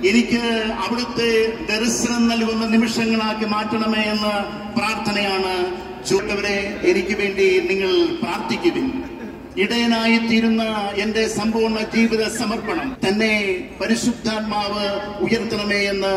എനിക്ക് അവിടുത്തെ ദർശനം നൽകുന്ന നിമിഷങ്ങളാക്കി മാറ്റണമേ എന്ന പ്രാർത്ഥനയാണ് ചൂട്ടവരെ. എനിക്ക് വേണ്ടി നിങ്ങൾ പ്രാർത്ഥിക്കുവിൻ. ഇടയനായി തീരുന്ന എന്റെ സമ്പൂർണ്ണ ജീവിത സമർപ്പണം തന്നെ പരിശുദ്ധാത്മാവ് ഉയർത്തണമേ എന്ന്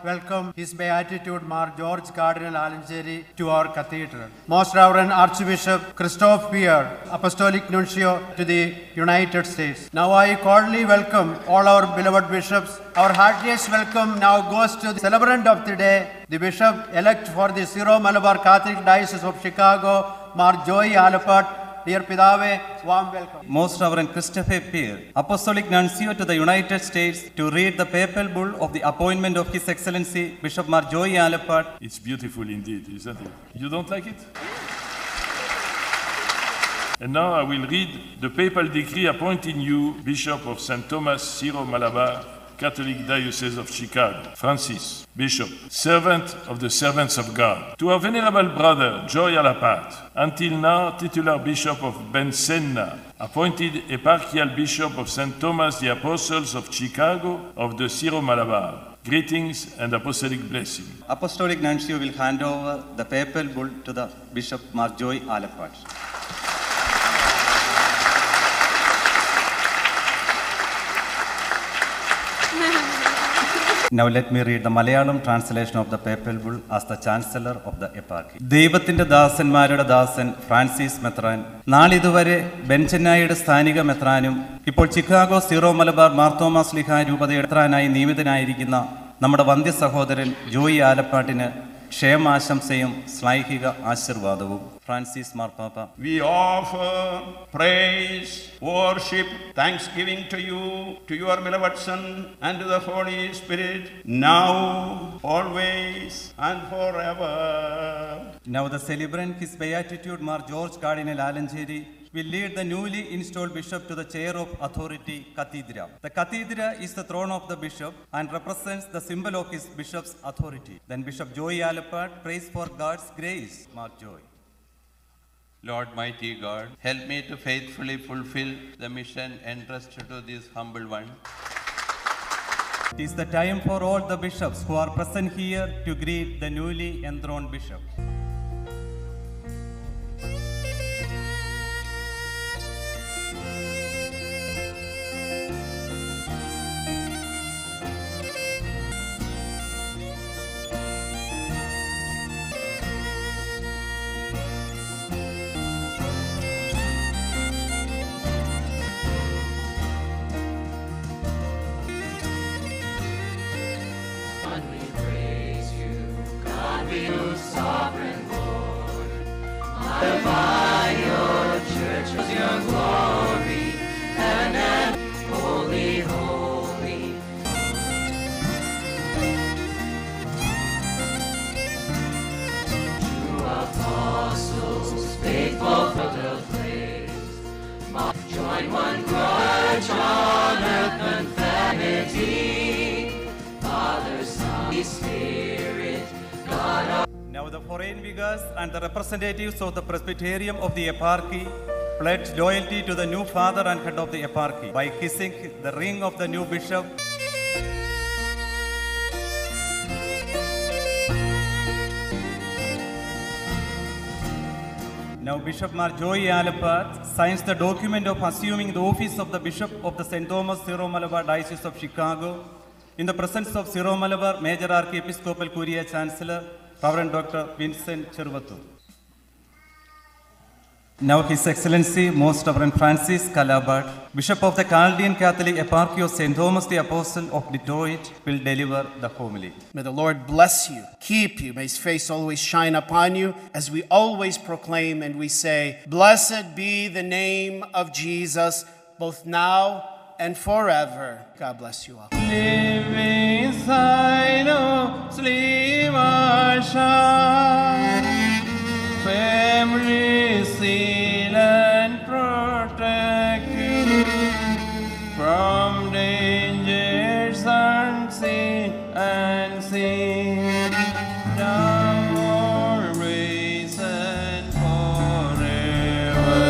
welcome His Beatitude Mar George Cardinal Alanjeri to our cathedral. Most Reverend Archbishop Christoph Pierre, Apostolic Nuncio to the United States. Now I cordially welcome all our beloved bishops. Our heartiest welcome now goes to the celebrant of the day, the Bishop elect for the Syro Malabal Catholic Diocese of Chicago, Mar Joy Alappatt. Dear Pidave, warm welcome. Most Reverend Christopher Pierre, Apostolic Nuncio to the United States, to read the papal bull of the appointment of His Excellency Bishop Mar Joy Alappatt. It's beautiful indeed, isn't it? You don't like it? And now I will read the papal decree appointing you Bishop of St. Thomas Sleeha Malabal, Catholic Diocese of Chicago. Francis, Bishop, servant of the servants of God. To our venerable brother Joy Alappatt, until now titular Bishop of Ben Senna, appointed Eparchial Bishop of St. Thomas the Apostles of Chicago of the Syro Malabal. Greetings and apostolic blessing. Apostolic Nuncio will hand over the papal bull to the Bishop Mar Joy Alappatt. Now let me read the Malayalam translation of the papal bull as the chancellor of the eparchy. ദൈവത്തിന്റെ ദാസന്മാരുടെ ദാസൻ Francis മെത്രാൻ നാളിതുവരെ ബെൻചെന്നായിയുടെ സ്ഥാനിക മെത്രാനും ഇപ്പോൾ Chicago Syro Malabar Mar തോമ സ്ലീഹ രൂപതയുടെ മെത്രാനായി നിയമിതനായിരിക്കുന്ന നമ്മുടെ വന്ധ്യ സഹോദരൻ Joy ആലപ്പാട്ടിന് ക്ഷേമാശംസയും ശ്ലൈഹിക ആശീർവാദവും. Francis മാർപ്പാപ്പ. We offer praise, worship, thanksgiving to you, to your beloved Son, and to the Holy Spirit, now, always, and forever. Now the celebrant, His Beatitude Mar George Cardinal Alanjeri, will lead the newly installed bishop to the chair of authority, cathedra. The cathedra is the throne of the bishop and represents the symbol of his bishop's authority. Then Bishop Joy Alappatt prays for God's grace. Mar Joy. Lord mighty God, help me to faithfully fulfill the mission entrusted to this humble one. It is the time for all the bishops who are present here to greet the newly enthroned bishop. Now the foreign vicars and the representatives of the Presbyterium of the eparchy pledge loyalty to the new father and head of the eparchy by kissing the ring of the new bishop. Now Bishop Mar Joy Alappatt signs the document of assuming the office of the Bishop of the St. Thomas Syro Malabar Diocese of Chicago in the presence of Syro Malabar Major Archiepiscopal Curia Chancellor Reverend Dr. Vincent Chervattu. Now His Excellency Most Reverend Francis Calabat, Bishop of the Chaldean Catholic Eparchy of St. Thomas the Apostle of Detroit, will deliver the homily. May the Lord bless you, keep you, may His face always shine upon you, as we always proclaim and we say, Blessed be the name of Jesus, both now and forever. God bless you all. Living Syro Sleeha family seal and protected from dangers unseen and seen, now always and forever.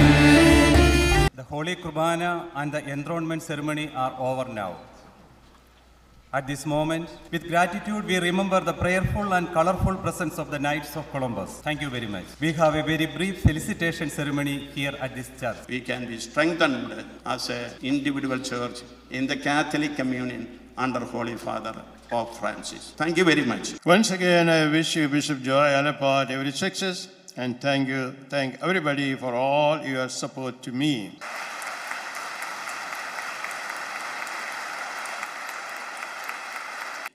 Amen. The Holy Kurbana and the enthronement ceremony are over now. At this moment, with gratitude, we remember the prayerful and colorful presence of the Knights of Columbus. Thank you very much. We have a very brief felicitation ceremony here at this church. We can be strengthened as an individual church in the Catholic communion under Holy Father Pope Francis. Thank you very much. Once again, I wish you, Bishop Joy Alappatt, every success, and thank everybody for all your support to me.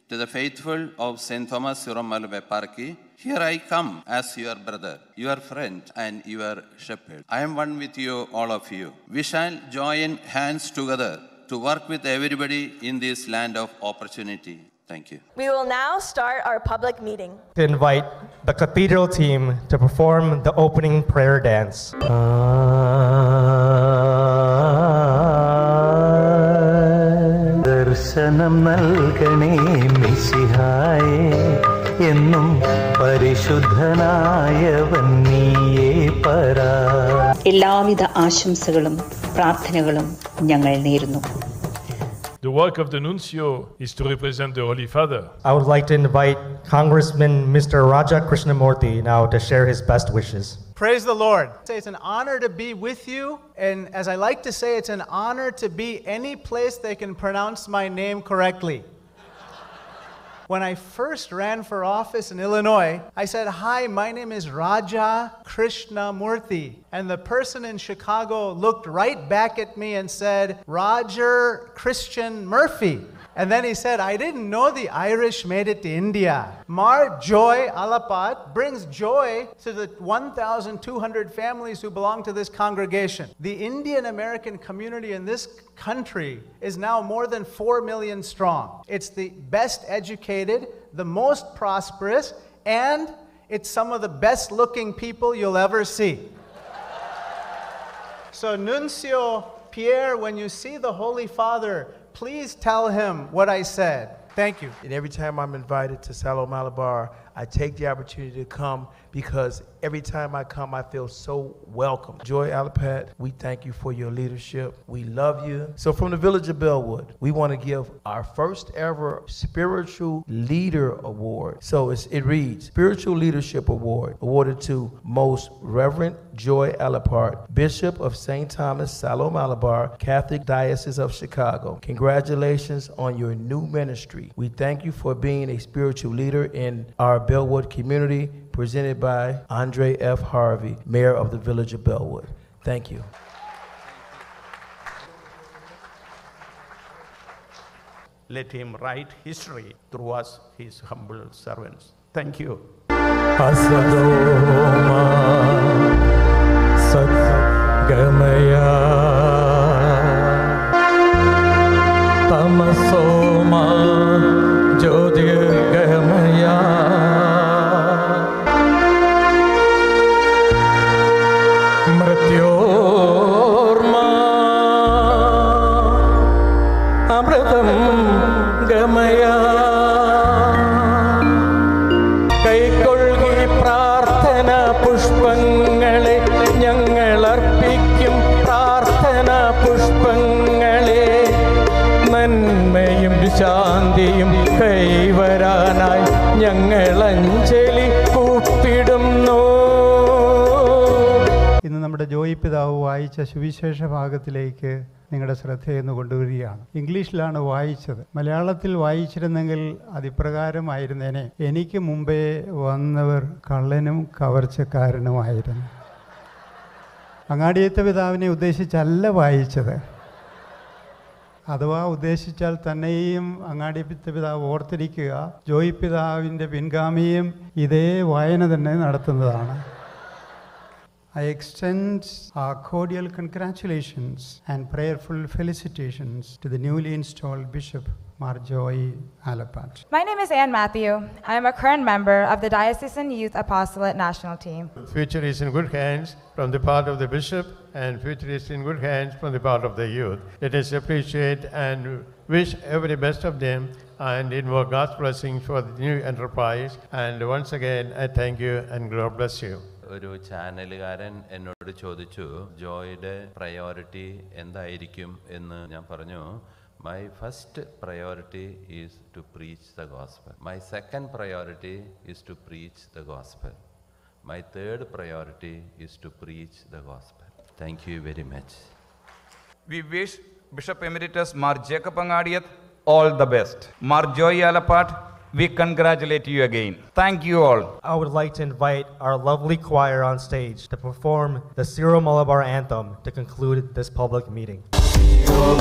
To the faithful of St. Thomas Syro Malabar Eparchy, here I come as your brother, your friend, and your shepherd. I am one with you, all of you. We shall join hands together to work with everybody in this land of opportunity. Thank you. We will now start our public meeting. To invite the cathedral team to perform the opening prayer dance. ദർശനം നൽകണേ മിശിഹായേ എന്നും പരിശുദ്ധനായവൻ നീയേ പരാ. എല്ലാവിധ ആശംസകളും പ്രാർത്ഥനകളും ഞങ്ങൾ നേരുന്നു. The work of the nuncio is to represent the Holy Father. I would like to invite Congressman Mr. Raja Krishnamurthy now to share his best wishes. Praise the Lord. It's an honor to be with you, and as I like to say, it's an honor to be any place they can pronounce my name correctly. When I first ran for office in Illinois, I said, "Hi, my name is Raja Krishnamurthy." And the person in Chicago looked right back at me and said, "Roger Christian Murphy." And then he said, "I didn't know the Irish made it to India." Mar Joy Alappatt brings joy to the 1,200 families who belong to this congregation. The Indian American community in this country is now more than 4 million strong. It's the best educated, the most prosperous, and it's some of the best looking people you'll ever see. So Nuncio Pierre, when you see the Holy Father, please tell him what I said. Thank you. And every time I'm invited to Syro Malabar, I take the opportunity to come because every time I come, I feel so welcome. Joy Alappatt, we thank you for your leadership. We love you. So from the village of Bellwood, we want to give our first ever Spiritual Leader Award. So it reads, Spiritual Leadership Award, awarded to Most Reverend Joy Alappatt, Bishop of St. Thomas, Syro Malabar, Catholic Diocese of Chicago. Congratulations on your new ministry. We thank you for being a spiritual leader in our Bellwood community, presented by Andre F. Harvey, Mayor of the Village of Bellwood. Thank you. Let him write history through us, his humble servants. Thank you. Asadoma Satgamaya Tamasoma Jyotirgamaya Mrityorma Amritam Gamaya Kaikolgi Prarthana Pushpangale Nyangalarpikkum Prarthana Pushpangale നന്മയും ശാന്തിയും കൈവരാനായി ഞങ്ങൾ അഞ്ജലി കൂപ്പിടുന്നു. ഇന്ന് നമ്മുടെ ജോയി പിതാവ് വായിച്ച സുവിശേഷ ഭാഗത്തിലേക്ക് നിങ്ങളുടെ ശ്രദ്ധയെന്ന് കൊണ്ടുവരികയാണ്. ഇംഗ്ലീഷിലാണ് വായിച്ചത്. മലയാളത്തിൽ വായിച്ചിരുന്നെങ്കിൽ അതിപ്രകാരമായിരുന്നേനെ, എനിക്ക് മുമ്പേ വന്നവർ കള്ളനും കവർച്ചക്കാരനുമായിരുന്നു. അങ്ങാടിയത്തെ പിതാവിനെ ഉദ്ദേശിച്ചല്ല വായിച്ചത്. അഥവാ ഉദ്ദേശിച്ചാൽ തന്നെയും അങ്ങാടിയത്തെ പിതാവ് ഓർത്തിരിക്കുക, ജോയി പിതാവിൻ്റെ പിൻഗാമിയും ഇതേ വായന തന്നെ നടത്തുന്നതാണ്. I extend our cordial congratulations and prayerful felicitations to the newly installed Bishop Mar Joy Alappatt. My name is Ann Matthew. I am a current member of the Diocesan Youth Apostolate National Team. Future is in good hands from the part of the bishop, and future is in good hands from the part of the youth. Let us appreciate and wish every best of them and invoke God's blessing for the new enterprise. And once again, I thank you and God bless you. ഒരു ചാനലുകാരൻ എന്നോട് ചോദിച്ചു, ജോയുടെ priority എന്തായിരിക്കും എന്ന്. ഞാൻ പറഞ്ഞു, my first priority is to preach the gospel. My second priority is to preach the gospel. My third priority is to preach the gospel. Thank you very much. We wish Bishop Emeritus Mar Jacob Angadiath all the best. Mar Joy Alappatt, we congratulate you again. Thank you all. I would like to invite our lovely choir on stage to perform the Syro Malabar anthem to conclude this public meeting.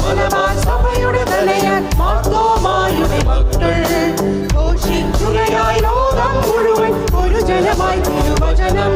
Malabal Sabhayude Thalayan Mar Thomayude Makkal Koshin Churayai Logam Muluvan Oru Janamai Thiruvajanam